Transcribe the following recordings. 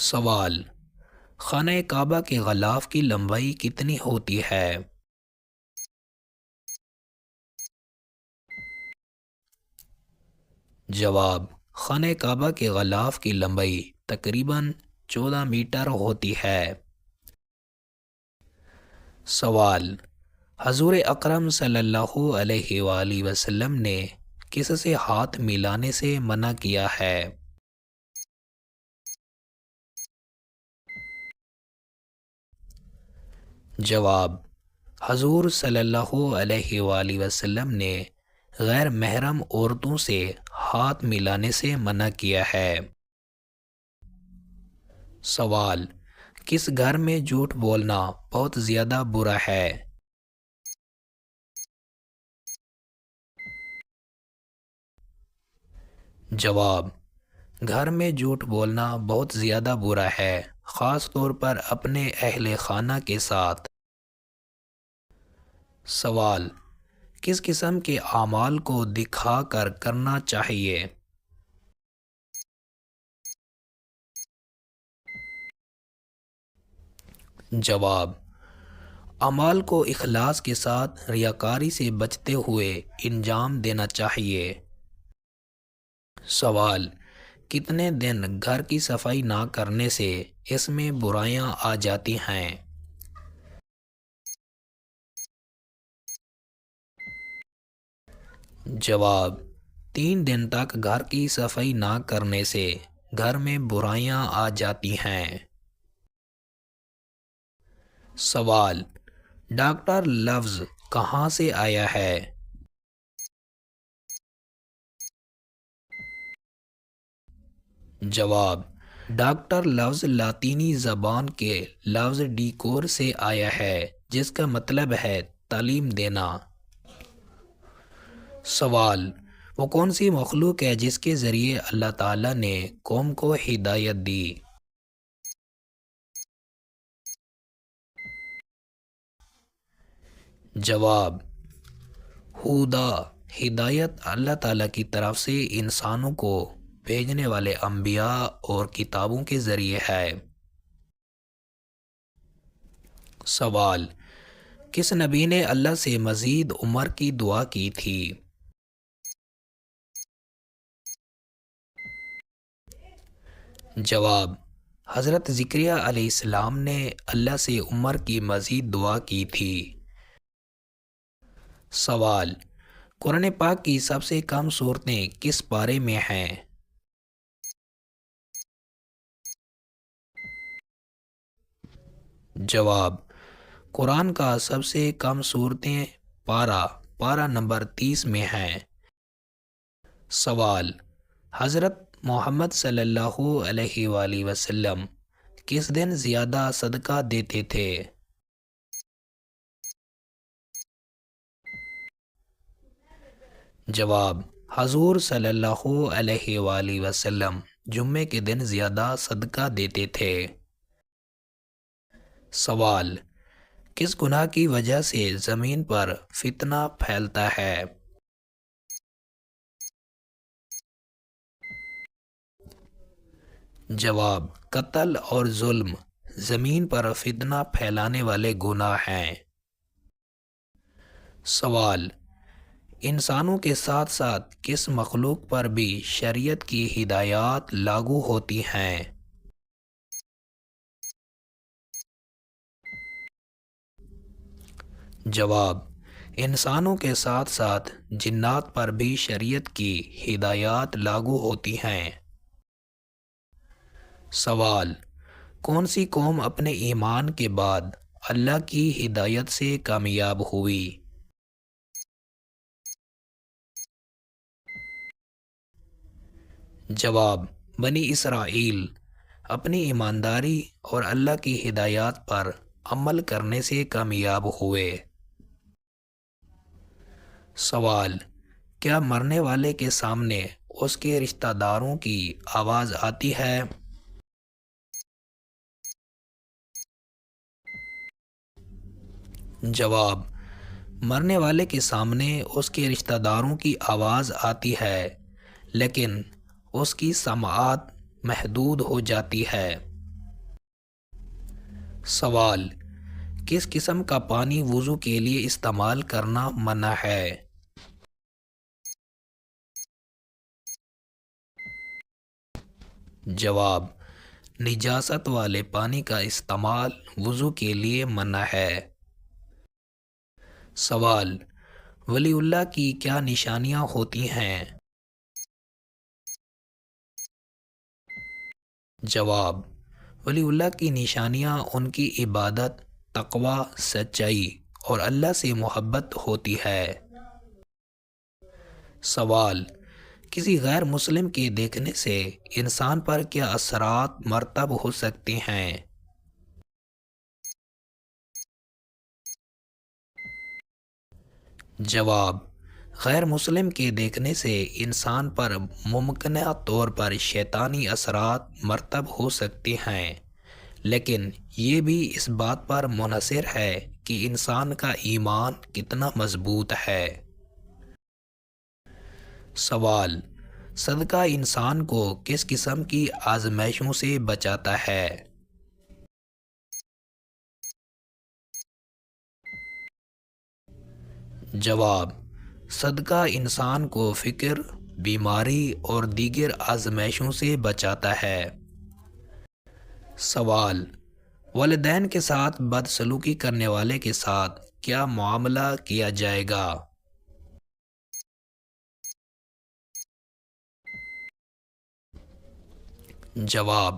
سوال: خانہ کعبہ کے غلاف کی لمبائی کتنی ہوتی ہے؟ جواب: خانہ کعبہ کے غلاف کی لمبائی تقریباً 14 میٹر ہوتی ہے۔ سوال: حضور اکرم صلی اللہ علیہ وآلہ وسلم نے کس سے ہاتھ ملانے سے منع کیا ہے؟ جواب: حضور صلی اللہ علیہ وآلہ وسلم نے غیر محرم عورتوں سے ہاتھ ملانے سے منع کیا ہے۔ سوال: کس گھر میں جھوٹ بولنا بہت زیادہ برا ہے؟ جواب: گھر میں جھوٹ بولنا بہت زیادہ برا ہے، خاص طور پر اپنے اہل خانہ کے ساتھ۔ سوال: کس قسم کے اعمال کو دکھا کر کرنا چاہیے؟ جواب: اعمال کو اخلاص کے ساتھ ریاکاری سے بچتے ہوئے انجام دینا چاہیے۔ سوال: کتنے دن گھر کی صفائی نہ کرنے سے اس میں برائیاں آ جاتی ہیں؟ جواب: 3 دن تک گھر کی صفائی نہ کرنے سے گھر میں برائیاں آ جاتی ہیں۔ سوال: ڈاکٹر لفظ کہاں سے آیا ہے؟ جواب: ڈاکٹر لفظ لاطینی زبان کے لفظ ڈیکور سے آیا ہے، جس کا مطلب ہے تعلیم دینا۔ سوال: وہ کون سی مخلوق ہے جس کے ذریعے اللہ تعالیٰ نے قوم کو ہدایت دی؟ جواب: ہدا ہدایت اللہ تعالیٰ کی طرف سے انسانوں کو بھیجنے والے انبیاء اور کتابوں کے ذریعے ہے۔ سوال: کس نبی نے اللہ سے مزید عمر کی دعا کی تھی؟ جواب: حضرت زکریا علیہ السلام نے اللہ سے عمر کی مزید دعا کی تھی۔ سوال: قرآن پاک کی سب سے کم صورتیں کس پارے میں ہیں؟ جواب: قرآن کا سب سے کم صورتیں پارہ نمبر 30 میں ہیں۔ سوال: حضرت محمد صلی اللہ علیہ وآلہ وسلم کس دن زیادہ صدقہ دیتے تھے؟ جواب: حضور صلی اللہ علیہ وآلہ وسلم جمعے کے دن زیادہ صدقہ دیتے تھے۔ سوال: کس گناہ کی وجہ سے زمین پر فتنہ پھیلتا ہے؟ جواب: قتل اور ظلم زمین پر فتنہ پھیلانے والے گناہ ہیں۔ سوال: انسانوں کے ساتھ ساتھ کس مخلوق پر بھی شریعت کی ہدایات لاگو ہوتی ہیں؟ جواب: انسانوں کے ساتھ ساتھ جنات پر بھی شریعت کی ہدایات لاگو ہوتی ہیں۔ سوال: کون سی قوم اپنے ایمان کے بعد اللہ کی ہدایت سے کامیاب ہوئی؟ جواب: بنی اسرائیل اپنی ایمانداری اور اللہ کی ہدایات پر عمل کرنے سے کامیاب ہوئے۔ سوال: کیا مرنے والے کے سامنے اس کے رشتہ داروں کی آواز آتی ہے؟ جواب: مرنے والے کے سامنے اس کے رشتہ داروں کی آواز آتی ہے، لیکن اس کی سماعت محدود ہو جاتی ہے۔ سوال: کس قسم کا پانی وضو کے لیے استعمال کرنا منع ہے؟ جواب: نجاست والے پانی کا استعمال وضو کے لیے منع ہے۔ سوال: ولی اللہ کی کیا نشانیاں ہوتی ہیں؟ جواب: ولی اللہ کی نشانیاں ان کی عبادت، تقوی، سچائی اور اللہ سے محبت ہوتی ہے۔ سوال: کسی غیر مسلم کے دیکھنے سے انسان پر کیا اثرات مرتب ہو سکتے ہیں؟ جواب: غیر مسلم کے دیکھنے سے انسان پر ممکنہ طور پر شیطانی اثرات مرتب ہو سکتے ہیں، لیکن یہ بھی اس بات پر منحصر ہے کہ انسان کا ایمان کتنا مضبوط ہے۔ سوال: صدقہ انسان کو کس قسم کی آزمائشوں سے بچاتا ہے؟ جواب: صدقہ انسان کو فقر، بیماری اور دیگر آزمائشوں سے بچاتا ہے۔ سوال: والدین کے ساتھ بدسلوکی کرنے والے کے ساتھ کیا معاملہ کیا جائے گا؟ جواب: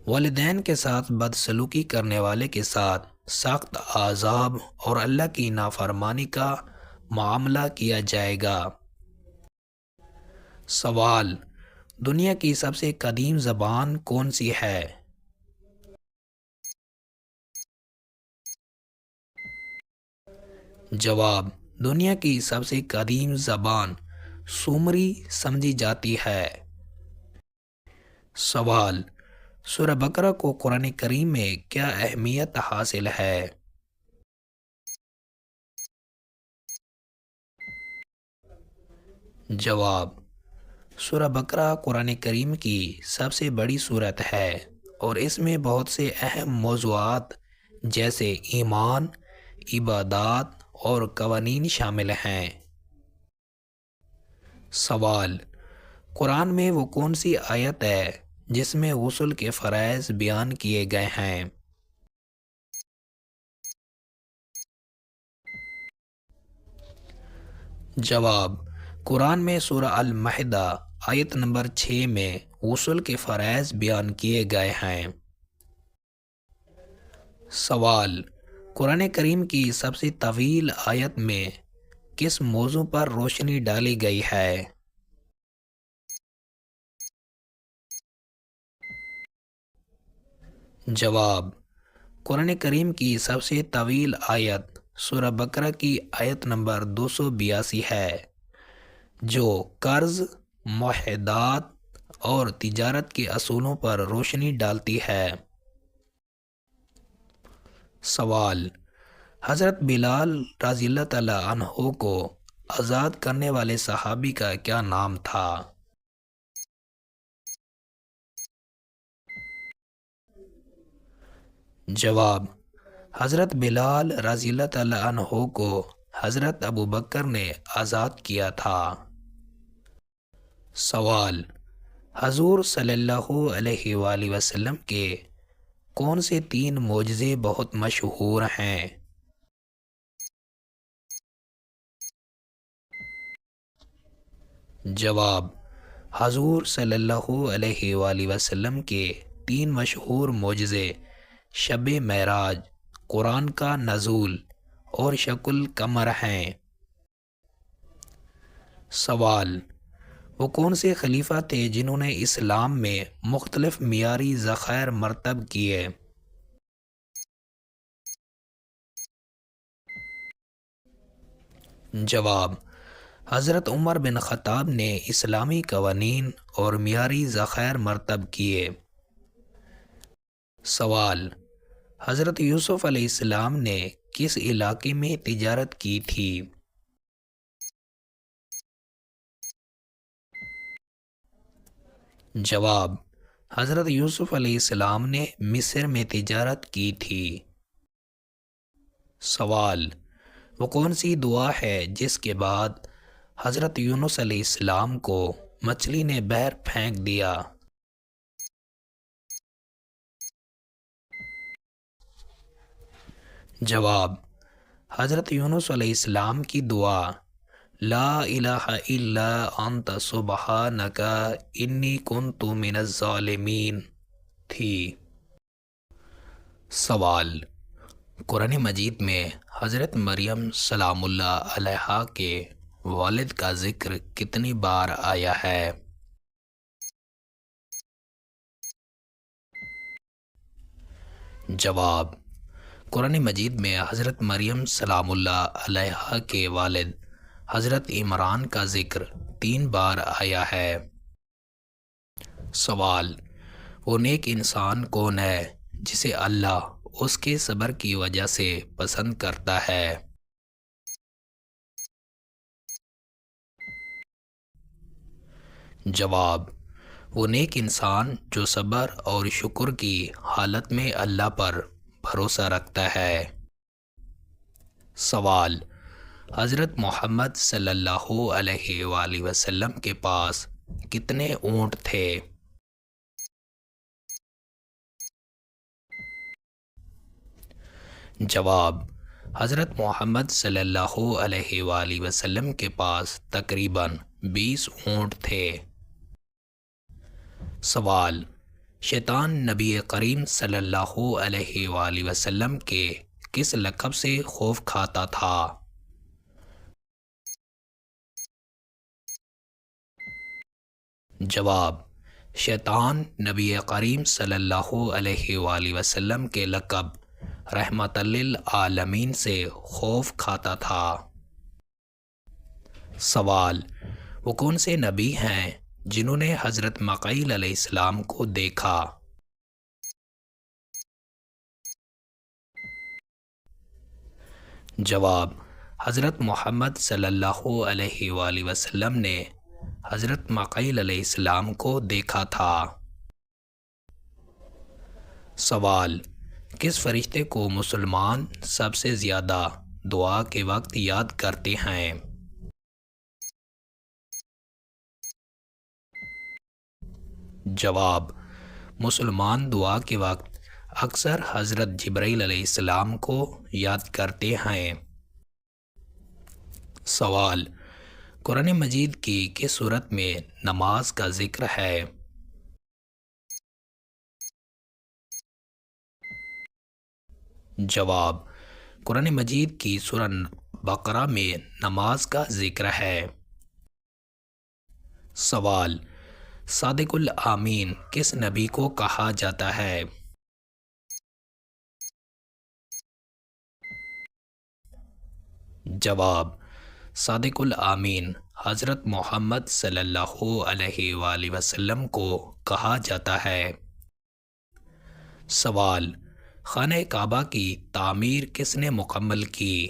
والدین کے ساتھ بدسلوکی کرنے والے کے ساتھ سخت عذاب اور اللہ کی نافرمانی کا معاملہ کیا جائے گا۔ سوال: دنیا کی سب سے قدیم زبان کون سی ہے؟ جواب: دنیا کی سب سے قدیم زبان سومری سمجھی جاتی ہے۔ سوال: سورہ بقرہ کو قرآن کریم میں کیا اہمیت حاصل ہے؟ جواب: سورہ بقرہ قرآن کریم کی سب سے بڑی سورت ہے اور اس میں بہت سے اہم موضوعات جیسے ایمان، عبادات اور قوانین شامل ہیں۔ سوال: قرآن میں وہ کون سی آیت ہے جس میں غسل کے فرائض بیان کیے گئے ہیں؟ جواب: قرآن میں سورہ المائدہ آیت نمبر 6 میں غسل کے فرائض بیان کیے گئے ہیں۔ سوال: قرآن کریم کی سب سے طویل آیت میں کس موضوع پر روشنی ڈالی گئی ہے؟ جواب: قرآن کریم کی سب سے طویل آیت سورہ بقرہ کی آیت نمبر 282 ہے، جو قرض، معاہدات اور تجارت کے اصولوں پر روشنی ڈالتی ہے۔ سوال: حضرت بلال رضی اللہ تعالی عنہ کو آزاد کرنے والے صحابی کا کیا نام تھا؟ جواب: حضرت بلال رضی اللہ تعالی عنہ کو حضرت ابو بکر نے آزاد کیا تھا۔ سوال: حضور صلی اللہ علیہ وآلہ وسلم کے کون سے 3 معجزے بہت مشہور ہیں؟ جواب: حضور صلی اللہ علیہ وآلہ وسلم کے 3 مشہور معجزے شب معراج، قرآن کا نزول اور شق القمر ہیں۔ سوال: وہ کون سے خلیفہ تھے جنہوں نے اسلام میں مختلف معیاری ذخائر مرتب کیے؟ جواب: حضرت عمر بن خطاب نے اسلامی قوانین اور معیاری ذخائر مرتب کیے۔ سوال: حضرت یوسف علیہ السلام نے کس علاقے میں تجارت کی تھی؟ جواب: حضرت یوسف علیہ السلام نے مصر میں تجارت کی تھی؟ سوال: وہ کون سی دعا ہے جس کے بعد حضرت یونس علیہ السلام کو مچھلی نے بحر پھینک دیا؟ جواب: حضرت یونس علیہ السلام کی دعا لا الہ الا انت سبحانک انی کنت من الظالمین تھی۔ سوال: قرآن مجید میں حضرت مریم سلام اللہ علیہا کے والد کا ذکر کتنی بار آیا ہے؟ جواب: قرآن مجید میں حضرت مریم سلام اللہ علیہا کے والد حضرت عمران کا ذکر 3 بار آیا ہے۔ سوال: وہ نیک انسان کون ہے جسے اللہ اس کے صبر کی وجہ سے پسند کرتا ہے؟ جواب: وہ نیک انسان جو صبر اور شکر کی حالت میں اللہ پر بھروسہ رکھتا ہے۔ سوال: حضرت محمد صلی اللہ علیہ وآلہ وسلم کے پاس کتنے اونٹ تھے؟ جواب: حضرت محمد صلی اللہ علیہ وآلہ وسلم کے پاس تقریباً 20 اونٹ تھے۔ سوال: شیطان نبی کریم صلی اللہ علیہ وآلہ وسلم کے کس لقب سے خوف کھاتا تھا؟ جواب: شیطان نبی کریم صلی اللہ علیہ وآلہ وسلم کے لقب رحمت للعالمین سے خوف کھاتا تھا۔ سوال: وہ کون سے نبی ہیں جنہوں نے حضرت مقیل علیہ السلام کو دیکھا؟ جواب: حضرت محمد صلی اللہ علیہ وآلہ وسلم نے حضرت مقیل علیہ السلام کو دیکھا تھا۔ سوال: کس فرشتے کو مسلمان سب سے زیادہ دعا کے وقت یاد کرتے ہیں؟ جواب: مسلمان دعا کے وقت اکثر حضرت جبرائیل علیہ السلام کو یاد کرتے ہیں۔ سوال: قرآن مجید کی کس سورت میں نماز کا ذکر ہے؟ جواب: قرآن مجید کی سورہ بقرہ میں نماز کا ذکر ہے۔ سوال: صادق الامین کس نبی کو کہا جاتا ہے؟ جواب: صادق الامین حضرت محمد صلی اللہ علیہ وآلہ وسلم کو کہا جاتا ہے۔ سوال: خانہ کعبہ کی تعمیر کس نے مکمل کی؟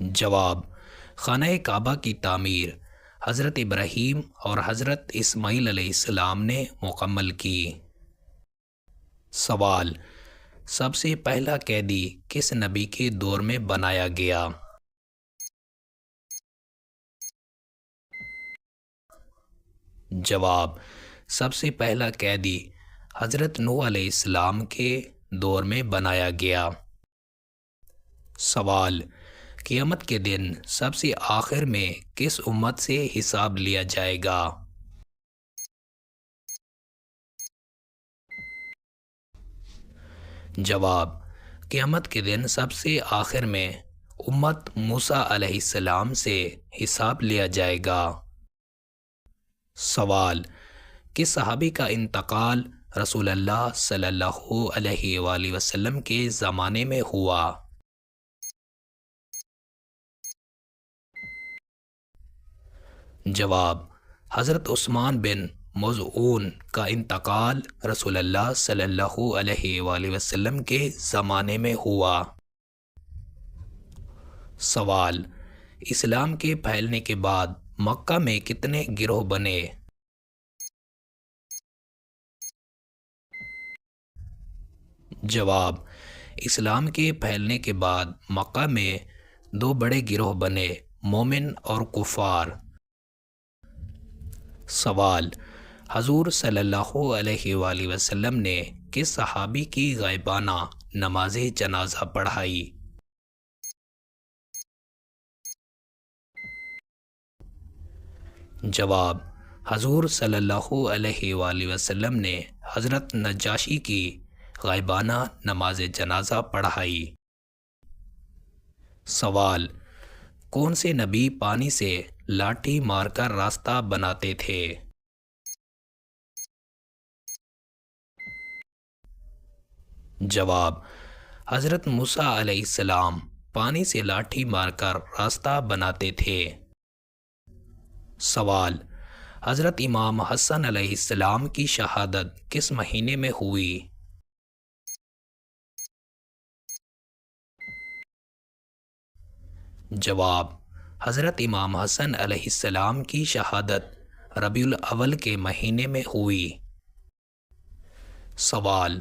جواب: خانہ کعبہ کی تعمیر حضرت ابراہیم اور حضرت اسماعیل علیہ السلام نے مکمل کی۔ سوال: سب سے پہلا قیدی کس نبی کے دور میں بنایا گیا؟ جواب: سب سے پہلا قیدی حضرت نوح علیہ السلام کے دور میں بنایا گیا۔ سوال: قیامت کے دن سب سے آخر میں کس امت سے حساب لیا جائے گا؟ جواب: قیامت کے دن سب سے آخر میں امت موسیٰ علیہ السلام سے حساب لیا جائے گا۔ سوال: کس صحابی کا انتقال رسول اللہ صلی اللہ علیہ وآلہ وسلم کے زمانے میں ہوا؟ جواب: حضرت عثمان بن مظعون کا انتقال رسول اللہ صلی اللہ علیہ وآلہ وسلم کے زمانے میں ہوا۔ سوال: اسلام کے پھیلنے کے بعد مکہ میں کتنے گروہ بنے؟ جواب: اسلام کے پھیلنے کے بعد مکہ میں دو بڑے گروہ بنے، مومن اور کفار۔ سوال: حضور صلی اللہ علیہ وآلہ وسلم نے کس صحابی کی غائبانہ نماز جنازہ پڑھائی؟ جواب: حضور صلی اللہ علیہ وآلہ وسلم نے حضرت نجاشی کی غائبانہ نماز جنازہ پڑھائی۔ سوال: کون سے نبی پانی سے لاٹھی مار کر راستہ بناتے تھے؟ جواب: حضرت موسیٰ علیہ السلام پانی سے لاٹھی مار کر راستہ بناتے تھے۔ سوال: حضرت امام حسن علیہ السلام کی شہادت کس مہینے میں ہوئی؟ جواب: حضرت امام حسن علیہ السلام کی شہادت ربیع الاول کے مہینے میں ہوئی۔ سوال: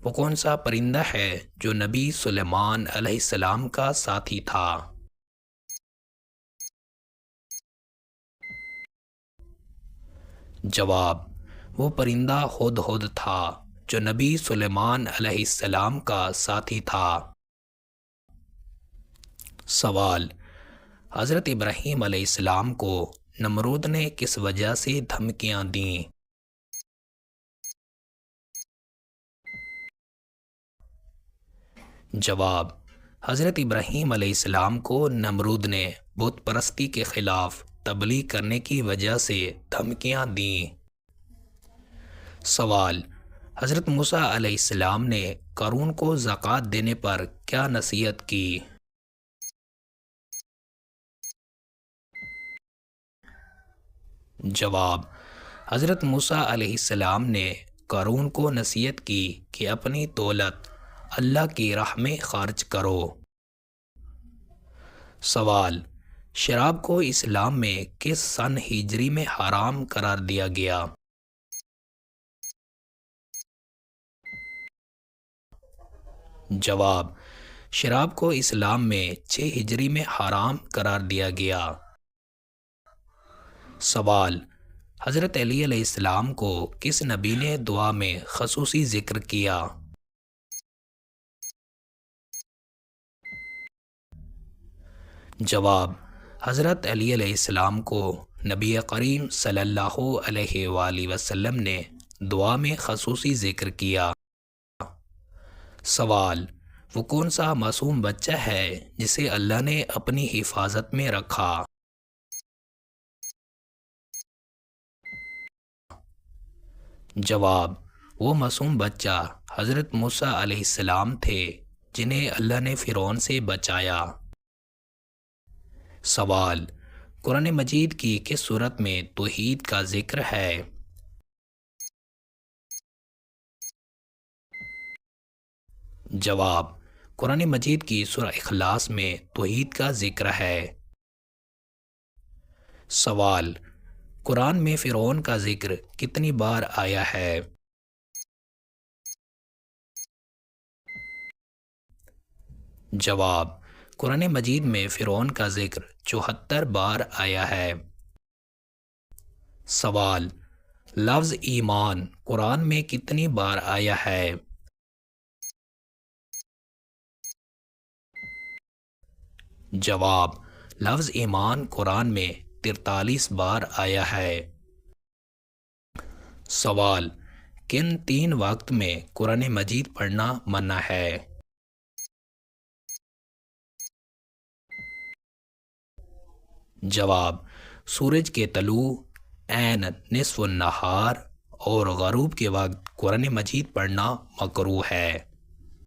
وہ کون سا پرندہ ہے جو نبی سلیمان علیہ السلام کا ساتھی تھا؟ جواب: وہ پرندہ ہدہد تھا جو نبی سلیمان علیہ السلام کا ساتھی تھا۔ سوال: حضرت ابراہیم علیہ السلام کو نمرود نے کس وجہ سے دھمکیاں دیں؟ جواب: حضرت ابراہیم علیہ السلام کو نمرود نے بت پرستی کے خلاف تبلیغ کرنے کی وجہ سے دھمکیاں دیں۔ سوال: حضرت موسیٰ علیہ السلام نے قارون کو زکوٰۃ دینے پر کیا نصیحت کی؟ جواب: حضرت موسیٰ علیہ السلام نے قارون کو نصیحت کی کہ اپنی دولت اللہ کی راہ میں خرچ کرو۔ سوال: شراب کو اسلام میں کس سن ہجری میں حرام قرار دیا گیا؟ جواب: شراب کو اسلام میں 6 ہجری میں حرام قرار دیا گیا۔ سوال: حضرت علی علیہ السلام کو کس نبی نے دعا میں خصوصی ذکر کیا؟ جواب: حضرت علی علیہ السلام کو نبی کریم صلی اللہ علیہ وآلہ وسلم نے دعا میں خصوصی ذکر کیا۔ سوال: وہ کون سا معصوم بچہ ہے جسے اللہ نے اپنی حفاظت میں رکھا؟ جواب: وہ معصوم بچہ حضرت موسیٰ علیہ السلام تھے جنہیں اللہ نے فرعون سے بچایا۔ سوال: قرآن مجید کی کس سورت میں توحید کا ذکر ہے؟ جواب: قرآن مجید کی سورہ اخلاص میں توحید کا ذکر ہے۔ سوال: قرآن میں فرعون کا ذکر کتنی بار آیا ہے؟ جواب: قرآن مجید میں فرعون کا ذکر 74 بار آیا ہے۔ سوال: لفظ ایمان قرآن میں کتنی بار آیا ہے؟ جواب: لفظ ایمان قرآن میں 43 بار آیا ہے۔ سوال: کن 3 وقت میں قرآن مجید پڑھنا منع ہے؟ جواب: سورج کے طلوع، عین نصف النہار اور غروب کے وقت قرآن مجید پڑھنا مکروہ ہے۔